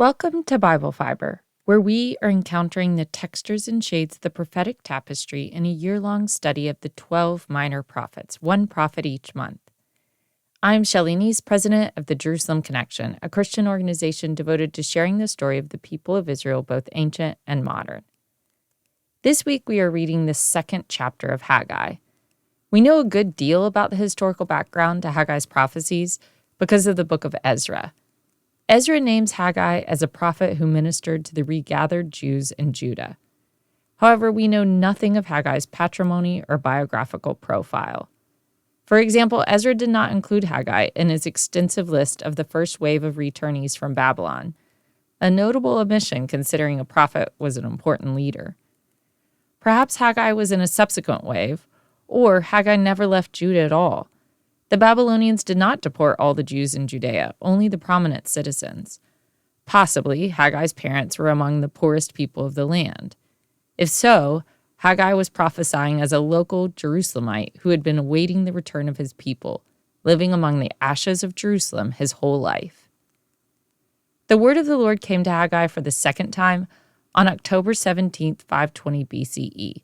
Welcome to Bible Fiber, where we are encountering the textures and shades of the prophetic tapestry in a year-long study of the 12 minor prophets, one prophet each month. I'm Shelley Neese, president of the Jerusalem Connection, a Christian organization devoted to sharing the story of the people of Israel, both ancient and modern. This week we are reading the second chapter of Haggai. We know a good deal about the historical background to Haggai's prophecies because of the book of Ezra. Ezra names Haggai as a prophet who ministered to the regathered Jews in Judah. However, we know nothing of Haggai's patrimony or biographical profile. For example, Ezra did not include Haggai in his extensive list of the first wave of returnees from Babylon, a notable omission considering a prophet was an important leader. Perhaps Haggai was in a subsequent wave, or Haggai never left Judah at all. The Babylonians did not deport all the Jews in Judea, only the prominent citizens. Possibly, Haggai's parents were among the poorest people of the land. If so, Haggai was prophesying as a local Jerusalemite who had been awaiting the return of his people, living among the ashes of Jerusalem his whole life. The word of the Lord came to Haggai for the second time on October 17, 520 BCE.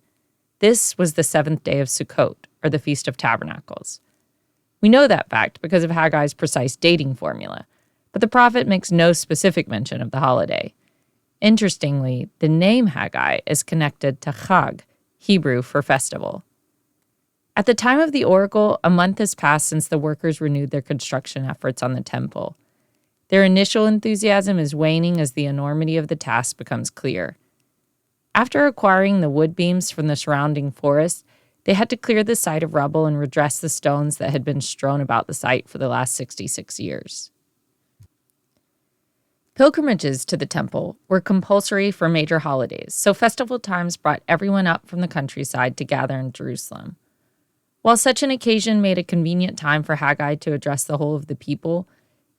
This was the seventh day of Sukkot, or the Feast of Tabernacles. We know that fact because of Haggai's precise dating formula, but the prophet makes no specific mention of the holiday. Interestingly, the name Haggai is connected to Chag, Hebrew for festival. At the time of the oracle, a month has passed since the workers renewed their construction efforts on the temple. Their initial enthusiasm is waning as the enormity of the task becomes clear. After acquiring the wood beams from the surrounding forest, they had to clear the site of rubble and redress the stones that had been strewn about the site for the last 66 years. Pilgrimages to the temple were compulsory for major holidays, so festival times brought everyone up from the countryside to gather in Jerusalem. While such an occasion made a convenient time for Haggai to address the whole of the people,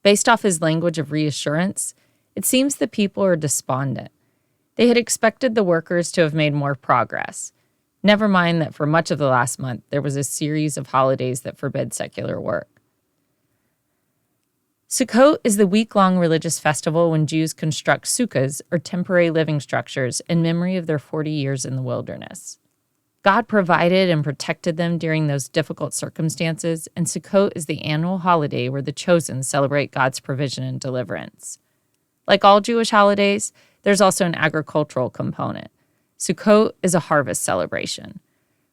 based off his language of reassurance, it seems the people are despondent. They had expected the workers to have made more progress. Never mind that for much of the last month, there was a series of holidays that forbid secular work. Sukkot is the week-long religious festival when Jews construct sukkahs, or temporary living structures, in memory of their 40 years in the wilderness. God provided and protected them during those difficult circumstances, and Sukkot is the annual holiday where the chosen celebrate God's provision and deliverance. Like all Jewish holidays, there's also an agricultural component. Sukkot is a harvest celebration.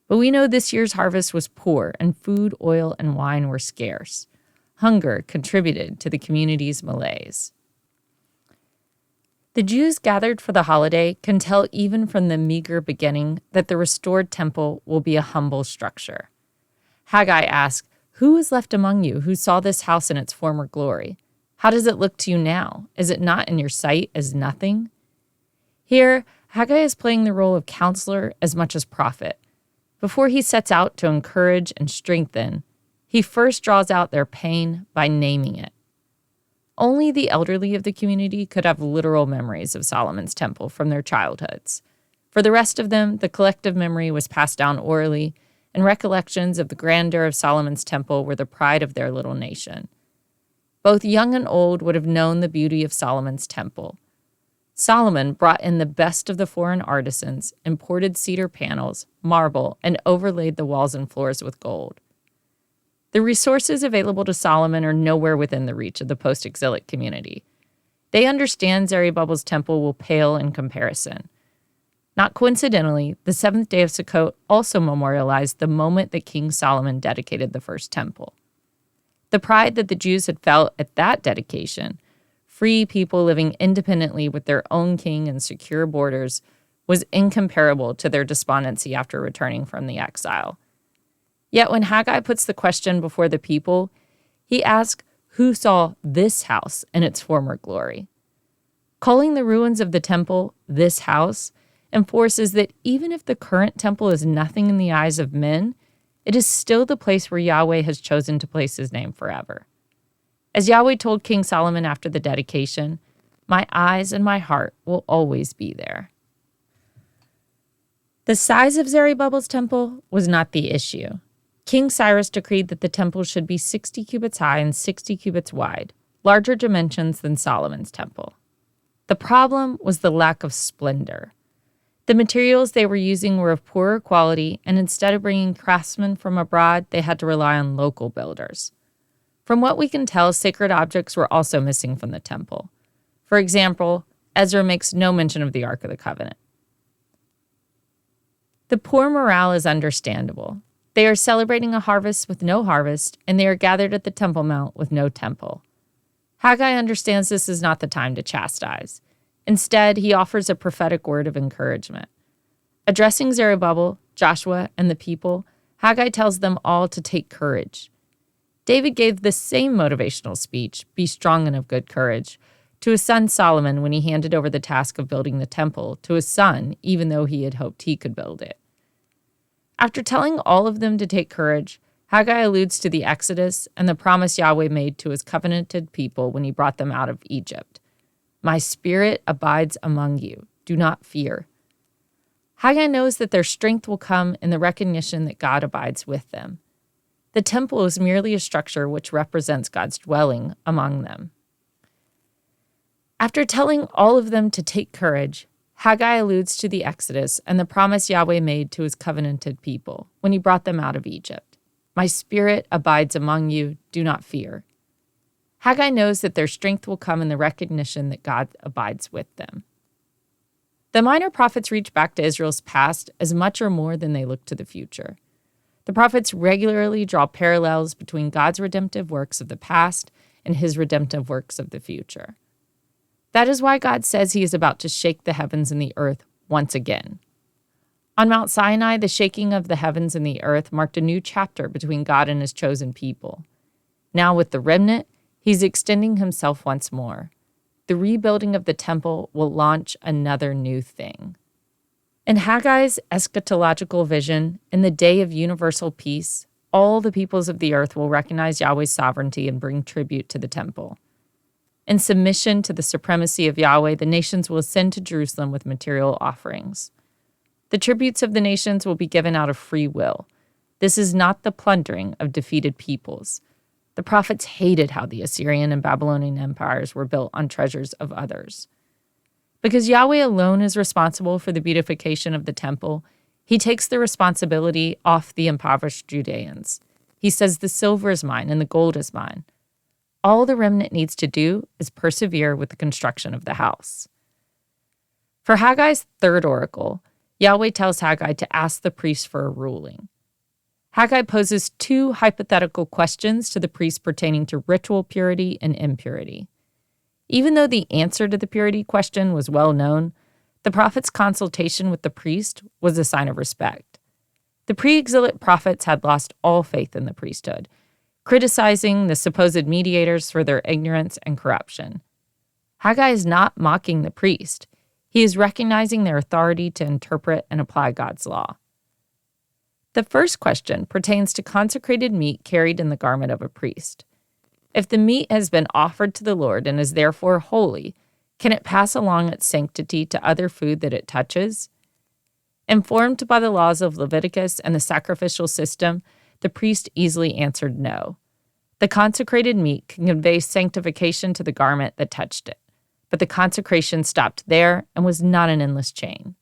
But we know this year's harvest was poor, and food, oil, and wine were scarce. Hunger contributed to the community's malaise. The Jews gathered for the holiday can tell even from the meager beginning that the restored temple will be a humble structure. Haggai asks, "Who is left among you who saw this house in its former glory? How does it look to you now? Is it not in your sight as nothing?" Here, Haggai is playing the role of counselor as much as prophet. Before he sets out to encourage and strengthen, he first draws out their pain by naming it. Only the elderly of the community could have literal memories of Solomon's temple from their childhoods. For the rest of them, the collective memory was passed down orally, and recollections of the grandeur of Solomon's temple were the pride of their little nation. Both young and old would have known the beauty of Solomon's temple. Solomon brought in the best of the foreign artisans, imported cedar panels, marble, and overlaid the walls and floors with gold. The resources available to Solomon are nowhere within the reach of the post-exilic community. They understand Zerubbabel's temple will pale in comparison. Not coincidentally, the seventh day of Sukkot also memorialized the moment that King Solomon dedicated the first temple. The pride that the Jews had felt at that dedication, free people living independently with their own king and secure borders, was incomparable to their despondency after returning from the exile. Yet when Haggai puts the question before the people, he asks, "Who saw this house in its former glory?" Calling the ruins of the temple "this house" enforces that even if the current temple is nothing in the eyes of men, it is still the place where Yahweh has chosen to place his name forever. As Yahweh told King Solomon after the dedication, "My eyes and my heart will always be there." The size of Zerubbabel's temple was not the issue. King Cyrus decreed that the temple should be 60 cubits high and 60 cubits wide, larger dimensions than Solomon's temple. The problem was the lack of splendor. The materials they were using were of poorer quality, and instead of bringing craftsmen from abroad, they had to rely on local builders. From what we can tell, sacred objects were also missing from the temple. For example, Ezra makes no mention of the Ark of the Covenant. The poor morale is understandable. They are celebrating a harvest with no harvest, and they are gathered at the Temple Mount with no temple. Haggai understands this is not the time to chastise. Instead, he offers a prophetic word of encouragement. Addressing Zerubbabel, Joshua, and the people, Haggai tells them all to take courage. David gave the same motivational speech, "Be strong and of good courage," to his son Solomon when he handed over the task of building the temple to his son, even though he had hoped he could build it. After telling all of them to take courage, Haggai alludes to the Exodus and the promise Yahweh made to his covenanted people when he brought them out of Egypt. "My spirit abides among you. Do not fear." Haggai knows that their strength will come in the recognition that God abides with them. The temple is merely a structure which represents God's dwelling among them. After telling all of them to take courage, Haggai alludes to the Exodus and the promise Yahweh made to his covenanted people when he brought them out of Egypt. "My spirit abides among you. Do not fear." Haggai knows that their strength will come in the recognition that God abides with them. The minor prophets reach back to Israel's past as much or more than they look to the future. The prophets regularly draw parallels between God's redemptive works of the past and his redemptive works of the future. That is why God says he is about to shake the heavens and the earth once again. On Mount Sinai, the shaking of the heavens and the earth marked a new chapter between God and his chosen people. Now with the remnant, he's extending himself once more. The rebuilding of the temple will launch another new thing. In Haggai's eschatological vision, in the day of universal peace, all the peoples of the earth will recognize Yahweh's sovereignty and bring tribute to the temple. In submission to the supremacy of Yahweh, the nations will ascend to Jerusalem with material offerings. The tributes of the nations will be given out of free will. This is not the plundering of defeated peoples. The prophets hated how the Assyrian and Babylonian empires were built on treasures of others. Because Yahweh alone is responsible for the beautification of the temple, he takes the responsibility off the impoverished Judeans. He says, "The silver is mine and the gold is mine." All the remnant needs to do is persevere with the construction of the house. For Haggai's third oracle, Yahweh tells Haggai to ask the priests for a ruling. Haggai poses two hypothetical questions to the priests pertaining to ritual purity and impurity. Even though the answer to the purity question was well known, the prophet's consultation with the priest was a sign of respect. The pre-exilic prophets had lost all faith in the priesthood, criticizing the supposed mediators for their ignorance and corruption. Haggai is not mocking the priest. He is recognizing their authority to interpret and apply God's law. The first question pertains to consecrated meat carried in the garment of a priest. If the meat has been offered to the Lord and is therefore holy, can it pass along its sanctity to other food that it touches? Informed by the laws of Leviticus and the sacrificial system, the priest easily answered no. The consecrated meat can convey sanctification to the garment that touched it, but the consecration stopped there and was not an endless chain.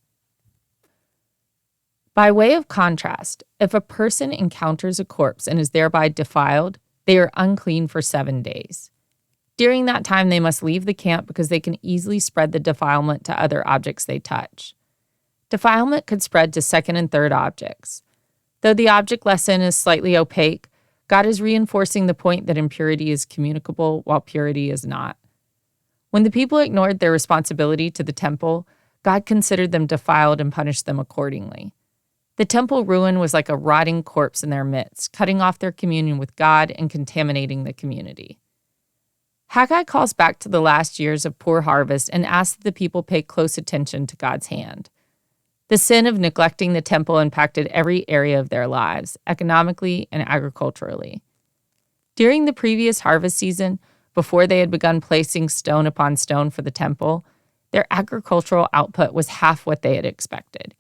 By way of contrast, if a person encounters a corpse and is thereby defiled, they are unclean for 7 days. During that time, they must leave the camp because they can easily spread the defilement to other objects they touch. Defilement could spread to second and third objects. Though the object lesson is slightly opaque, God is reinforcing the point that impurity is communicable while purity is not. When the people ignored their responsibility to the temple, God considered them defiled and punished them accordingly. The temple ruin was like a rotting corpse in their midst, cutting off their communion with God and contaminating the community. Haggai calls back to the last years of poor harvest and asks that the people pay close attention to God's hand. The sin of neglecting the temple impacted every area of their lives, economically and agriculturally. During the previous harvest season, before they had begun placing stone upon stone for the temple, their agricultural output was half what they had expected.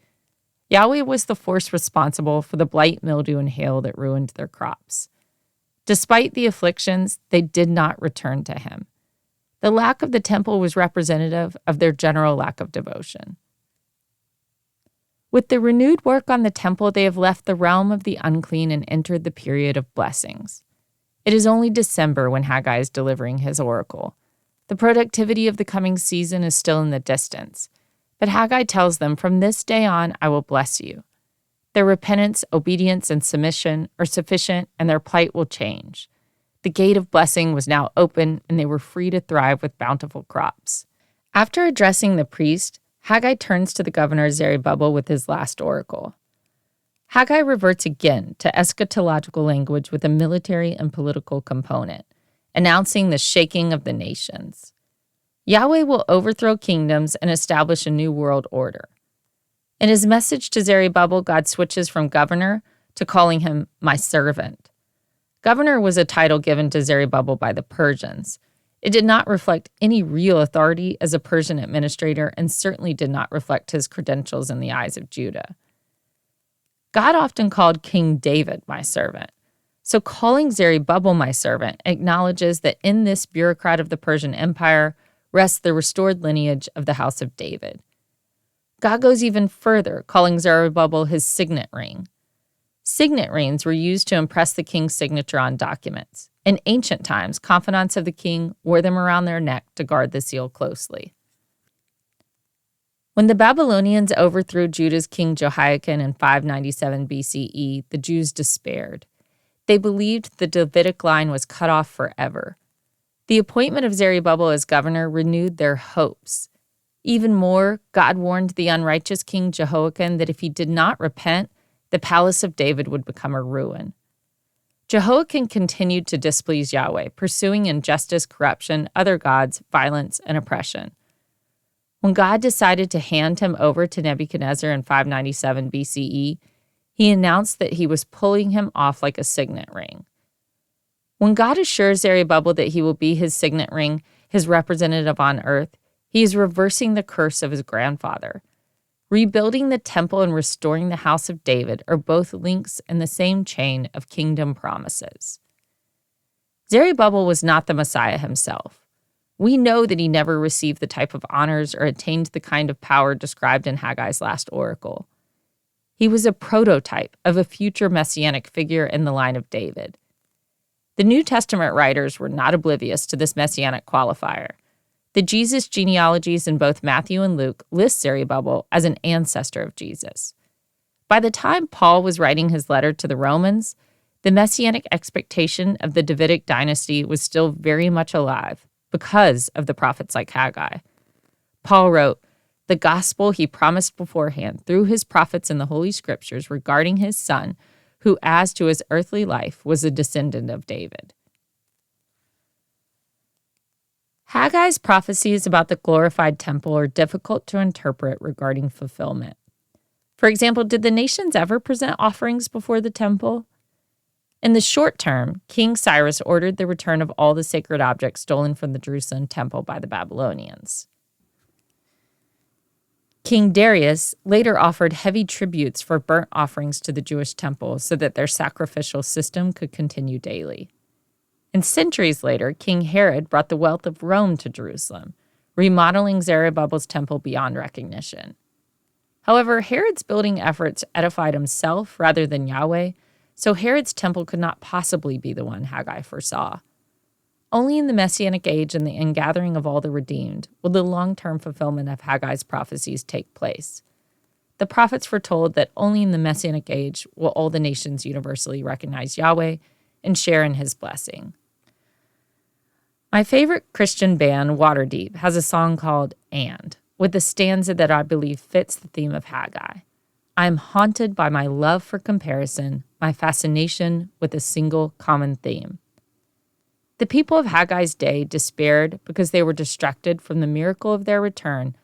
Yahweh was the force responsible for the blight, mildew, and hail that ruined their crops. Despite the afflictions, they did not return to him. The lack of the temple was representative of their general lack of devotion. With the renewed work on the temple, they have left the realm of the unclean and entered the period of blessings. It is only December when Haggai is delivering his oracle. The productivity of the coming season is still in the distance. But Haggai tells them, "From this day on, I will bless you." Their repentance, obedience, and submission are sufficient, and their plight will change. The gate of blessing was now open, and they were free to thrive with bountiful crops. After addressing the priest, Haggai turns to the governor Zerubbabel with his last oracle. Haggai reverts again to eschatological language with a military and political component, announcing the shaking of the nations. Yahweh will overthrow kingdoms and establish a new world order. In his message to Zerubbabel, God switches from governor to calling him my servant. Governor was a title given to Zerubbabel by the Persians. It did not reflect any real authority as a Persian administrator and certainly did not reflect his credentials in the eyes of Judah. God often called King David my servant. So calling Zerubbabel my servant acknowledges that in this bureaucrat of the Persian Empire rests the restored lineage of the house of David. God goes even further, calling Zerubbabel his signet ring. Signet rings were used to impress the king's signature on documents. In ancient times, confidants of the king wore them around their neck to guard the seal closely. When the Babylonians overthrew Judah's king Jehoiakim in 597 BCE, the Jews despaired. They believed the Davidic line was cut off forever. The appointment of Zerubbabel as governor renewed their hopes. Even more, God warned the unrighteous king Jehoiakim that if he did not repent, the palace of David would become a ruin. Jehoiakim continued to displease Yahweh, pursuing injustice, corruption, other gods, violence, and oppression. When God decided to hand him over to Nebuchadnezzar in 597 BCE, he announced that he was pulling him off like a signet ring. When God assures Zerubbabel that he will be his signet ring, his representative on earth, he is reversing the curse of his grandfather. Rebuilding the temple and restoring the house of David are both links in the same chain of kingdom promises. Zerubbabel was not the Messiah himself. We know that he never received the type of honors or attained the kind of power described in Haggai's last oracle. He was a prototype of a future messianic figure in the line of David. The New Testament writers were not oblivious to this messianic qualifier. The Jesus genealogies in both Matthew and Luke list Zerubbabel as an ancestor of Jesus. By the time Paul was writing his letter to the Romans, the messianic expectation of the Davidic dynasty was still very much alive because of the prophets like Haggai. Paul wrote, "The gospel he promised beforehand through his prophets in the Holy Scriptures regarding his son, who as to his earthly life was a descendant of David." Haggai's prophecies about the glorified temple are difficult to interpret regarding fulfillment. For example, did the nations ever present offerings before the temple? In the short term, King Cyrus ordered the return of all the sacred objects stolen from the Jerusalem temple by the Babylonians. King Darius later offered heavy tributes for burnt offerings to the Jewish temple so that their sacrificial system could continue daily. And centuries later, King Herod brought the wealth of Rome to Jerusalem, remodeling Zerubbabel's temple beyond recognition. However, Herod's building efforts edified himself rather than Yahweh, so Herod's temple could not possibly be the one Haggai foresaw. Only in the Messianic age and the ingathering of all the redeemed will the long-term fulfillment of Haggai's prophecies take place. The prophets foretold that only in the Messianic age will all the nations universally recognize Yahweh and share in his blessing. My favorite Christian band, Waterdeep, has a song called "And," with a stanza that I believe fits the theme of Haggai. I am haunted by my love for comparison, my fascination with a single common theme. The people of Haggai's day despaired because they were distracted from the miracle of their return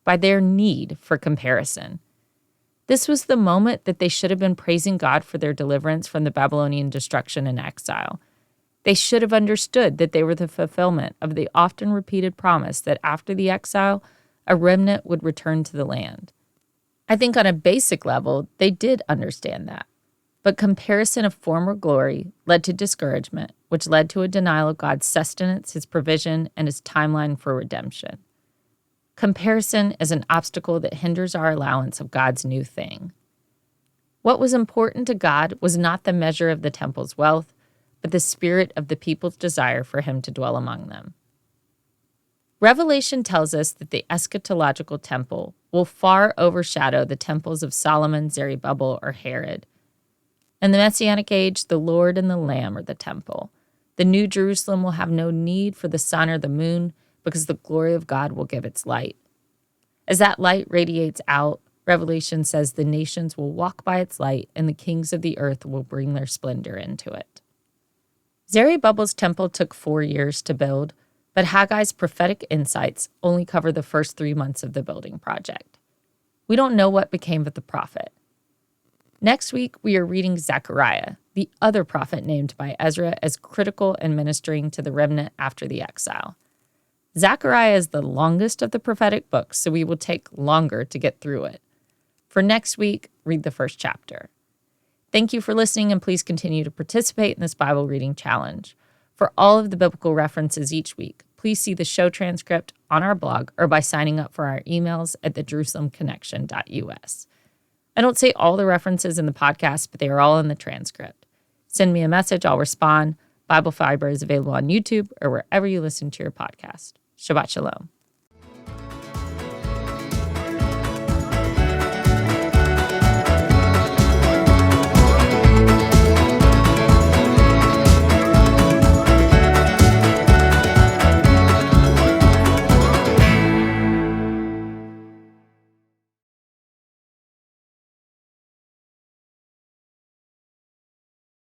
by their need for comparison. This was the moment that they should have been praising God for their deliverance from the Babylonian destruction and exile. They should have understood that they were the fulfillment of the often repeated promise that after the exile, a remnant would return to the land. I think on a basic level, they did understand that. But comparison of former glory led to discouragement, which led to a denial of God's sustenance, his provision, and his timeline for redemption. Comparison is an obstacle that hinders our allowance of God's new thing. What was important to God was not the measure of the temple's wealth, but the spirit of the people's desire for him to dwell among them. Revelation tells us that the eschatological temple will far overshadow the temples of Solomon, Zerubbabel, or Herod. In the Messianic age, the Lord and the Lamb are the temple. The New Jerusalem will have no need for the sun or the moon because the glory of God will give its light. As that light radiates out, Revelation says the nations will walk by its light and the kings of the earth will bring their splendor into it. Zerubbabel's temple took 4 years to build, but Haggai's prophetic insights only cover the first 3 months of the building project. We don't know what became of the prophet. Next week, we are reading Zechariah, the other prophet named by Ezra as critical in ministering to the remnant after the exile. Zechariah is the longest of the prophetic books, so we will take longer to get through it. For next week, read the first chapter. Thank you for listening, and please continue to participate in this Bible reading challenge. For all of the biblical references each week, please see the show transcript on our blog or by signing up for our emails at thejerusalemconnection.us. I don't say all the references in the podcast, but they are all in the transcript. Send me a message, I'll respond. Bible Fiber is available on YouTube or wherever you listen to your podcast. Shabbat Shalom.